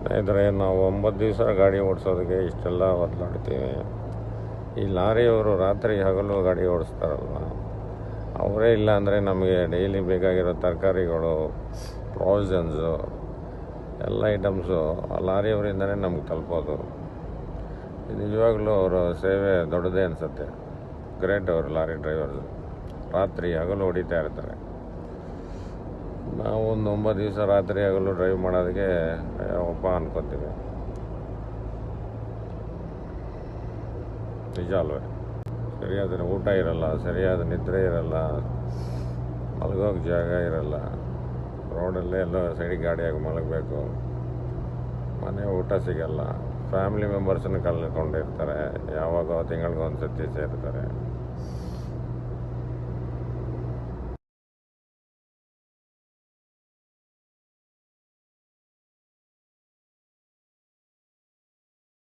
ಸ್ನೇಹಿತರೆ, ನಾವು 9 ದಿವಸ ಗಾಡಿ ಓಡಿಸೋದಕ್ಕೆ ಇಷ್ಟೆಲ್ಲ ಒದ್ದಾಡ್ತೀವಿ. ಈ ಲಾರಿಯವರು ರಾತ್ರಿ ಹಗಲು ಗಾಡಿ ಓಡಿಸ್ತಾರಲ್ಲ, ಅವರೇ ಇಲ್ಲ ಅಂದರೆ ನಮಗೆ ಡೈಲಿ ಬೇಕಾಗಿರೋ ತರಕಾರಿಗಳು, ಪ್ರಾವಿಷನ್ಸು, ಎಲ್ಲ ಐಟಮ್ಸು ಆ ಲಾರಿಯವರಿಂದನೇ ನಮ್ಗೆ ತಲುಪೋದು. ನಿಜವಾಗ್ಲೂ ಅವರ ಸೇವೆ ದೊಡ್ಡದೇ ಅನಿಸುತ್ತೆ. ಗ್ರೇಟ್ ಅವರು ಲಾರಿ ಡ್ರೈವರ್ಸು. ರಾತ್ರಿ ಹಗಲು ಹೊಡಿತಾ ಇರ್ತಾರೆ. ನಾವು ಒಂದು 9 ದಿವಸ ರಾತ್ರಿ ಹಗಲು ಡ್ರೈವ್ ಮಾಡೋದಕ್ಕೆ ಒಪ್ಪ ಅನ್ಕೊತೀವಿ. ನಿಜ ಅಲ್ವೇ? ಸರಿಯಾದ ಊಟ ಇರಲ್ಲ, ಸರಿಯಾದ ನಿದ್ರೆ ಇರಲ್ಲ, ಮಲಗೋಕೆ ಜಾಗ ಇರಲ್ಲ. ರೋಡಲ್ಲೇ ಎಲ್ಲೋ ಸೈಡಿಗೆ ಗಾಡಿಯಾಗಿ ಮಲಗಬೇಕು. ಮನೆ ಊಟ ಸಿಗಲ್ಲ. ಫ್ಯಾಮಿಲಿ ಮೆಂಬರ್ಸನ್ನು ಕಳ್ಕೊಂಡಿರ್ತಾರೆ. ಯಾವಾಗ ತಿಂಗಳಿಗೊಂದು ಸತಿ ಸೇರ್ತಾರೆ.